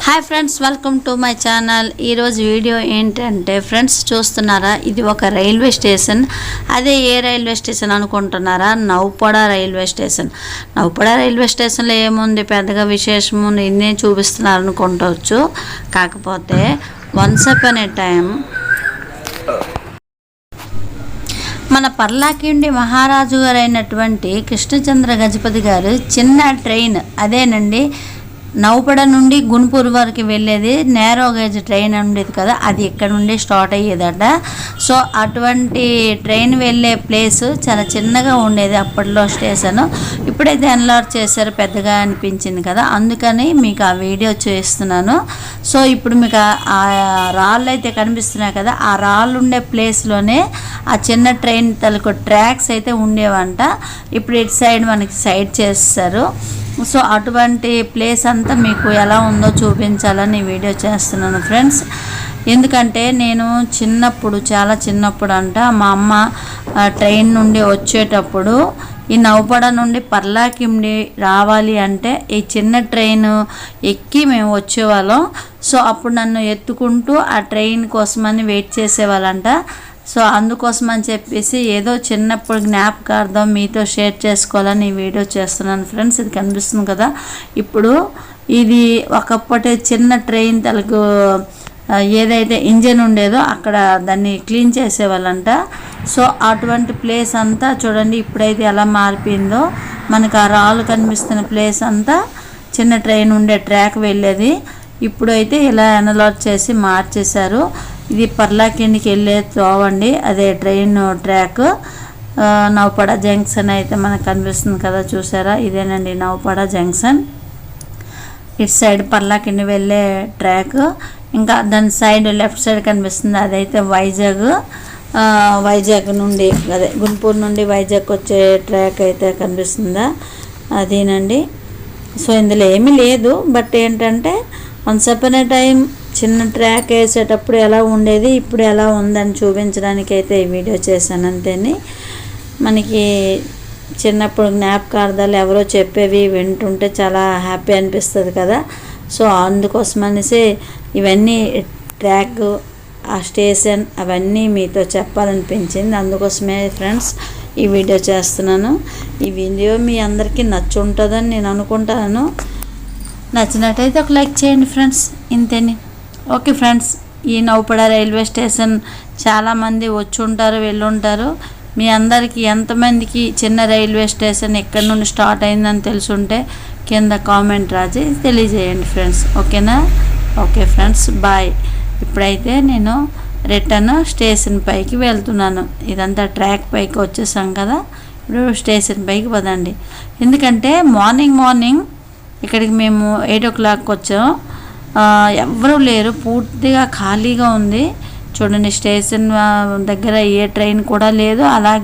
Hi friends, welcome to my channel. ఈరోజు video ఏంటంటే friends, చూస్తున్నారా, ఇది ఒక రైల్వే స్టేషన్. అదే ఏ రైల్వే స్టేషన్ అనుకుంటున్నారా? Naupada railway station. Naupada railway స్టేషన్లో ఏముంది పెద్దగా విశేషము, ఇన్నే చూపిస్తున్నారు అనుకుంటవచ్చు. కాకపోతే వన్స్ అపాన్ ఏ టైం మన పర్లాకిండి మహారాజు గారు అయినటువంటి కృష్ణచంద్ర గజపతి గారు చిన్న ట్రైన్, అదేనండి నౌపడ నుండి గుంటూరు వరకు వెళ్ళేది నేరో గేజ్ ట్రైన్ ఉండేది కదా, అది ఇక్కడ నుండి స్టార్ట్ అయ్యేదట. సో అటువంటి ట్రైన్ వెళ్ళే ప్లేస్ చాలా చిన్నగా ఉండేది అప్పట్లో స్టేషన్. ఇప్పుడైతే ఎన్లార్జ్ చేశారు, పెద్దగా అనిపించింది కదా, అందుకని మీకు ఆ వీడియో చూపిస్తున్నాను. సో ఇప్పుడు మీకు ఆ రాళ్ళు అయితే కనిపిస్తున్నాయి కదా, ఆ రాళ్ళు ఉండే ప్లేస్లోనే ఆ చిన్న ట్రైన్ తలకు ట్రాక్స్ అయితే ఉండేవంట. ఇప్పుడు ఇటు సైడ్ మనకి సైడ్ చేస్తారు. సో అటువంటి ప్లేస్ అంతా మీకు ఎలా ఉందో చూపించాలని వీడియో చేస్తున్నాను ఫ్రెండ్స్. ఎందుకంటే నేను చిన్నప్పుడు, చాలా చిన్నప్పుడు అంట, మా అమ్మ ట్రైన్ నుండి వచ్చేటప్పుడు ఈ నౌపడ నుండి పర్లాకిండి రావాలి అంటే ఈ చిన్న ట్రైన్ ఎక్కి మేము వచ్చేవాళ్ళం. సో అప్పుడు నన్ను ఎత్తుకుంటూ ఆ ట్రైన్ కోసమని వెయిట్ చేసేవాళ్ళంట. సో అందుకోసం అని చెప్పేసి ఏదో చిన్నప్పుడు జ్ఞాపకార్థం మీతో షేర్ చేసుకోవాలని ఈ వీడియో చేస్తున్నాను ఫ్రెండ్స్. ఇది కనిపిస్తుంది కదా, ఇప్పుడు ఇది ఒకప్పటి చిన్న ట్రైన్ తలకు ఏదైతే ఇంజన్ ఉండేదో అక్కడ దాన్ని క్లీన్ చేసేవాళ్ళంట. సో అటువంటి ప్లేస్ అంతా చూడండి ఇప్పుడైతే ఎలా మారిపోయిందో. మనకు ఆ రాళ్ళు కనిపిస్తున్న ప్లేస్ అంతా చిన్న ట్రైన్ ఉండే ట్రాక్ వెళ్ళేది. ఇప్పుడైతే ఇలా ఎనలాట్ చేసి మార్చేశారు. ఇది పర్లాకిండికి వెళ్ళే త్రోవండి, అదే ట్రైన్ ట్రాక్. నౌపడ జంక్షన్ అయితే మనకు కనిపిస్తుంది కదా, చూసారా, ఇదేనండి నౌపడ జంక్షన్. ఇటు సైడ్ పర్లాకిండి వెళ్ళే ట్రాక్, ఇంకా దాని సైడ్ లెఫ్ట్ సైడ్ కనిపిస్తుంది, అదైతే వైజాగ్ నుండి, అదే గుంటూరు నుండి వైజాగ్ వచ్చే ట్రాక్ అయితే కనిపిస్తుందా, అదేనండి. సో ఇందులో ఏమీ లేదు, బట్ ఏంటంటే వన్స్ అపాన్ ఏ టైం చిన్న ట్రాక్ వేసేటప్పుడు ఎలా ఉండేది, ఇప్పుడు ఎలా ఉందని చూపించడానికి అయితే ఈ వీడియో చేశాను అంతేని. మనకి చిన్నప్పుడు జ్ఞాపకార్థాలు ఎవరో చెప్పేవి వింటుంటే చాలా హ్యాపీ అనిపిస్తుంది కదా. సో అందుకోసం అనేసి ఇవన్నీ ట్రాక్, ఆ స్టేషన్ అవన్నీ మీతో చెప్పాలనిపించింది. అందుకోసమే ఫ్రెండ్స్ ఈ వీడియో చేస్తున్నాను. ఈ వీడియో మీ అందరికీ నచ్చుంటుందని నేను అనుకుంటాను. నచ్చినట్టయితే ఒక లైక్ చేయండి ఫ్రెండ్స్, ఇంతేని. ఓకే ఫ్రెండ్స్, ఈ నౌపడ రైల్వే స్టేషన్ చాలామంది వచ్చి ఉంటారు, వెళ్ళుంటారు. మీ అందరికీ ఎంతమందికి చిన్న రైల్వే స్టేషన్ ఎక్కడి నుండి స్టార్ట్ అయిందని తెలుసుంటే కింద కామెంట్ రాసి తెలియజేయండి ఫ్రెండ్స్. ఓకేనా? Okay friends, bye. ఇప్పుడైతే నేను రిటర్న్ స్టేషన్ పైకి వెళ్తున్నాను. ఇదంతా ట్రాక్ పైకి వచ్చేసాం కదా, ఇప్పుడు స్టేషన్ పైకి పదండి. ఎందుకంటే మార్నింగ్ ఇక్కడికి మేము 8 o'clock వచ్చాం. ఎవరూ లేరు, పూర్తిగా ఖాళీగా ఉంది. చూడండి, స్టేషన్ దగ్గర ఏ ట్రైన్ కూడా లేదు. అలాగే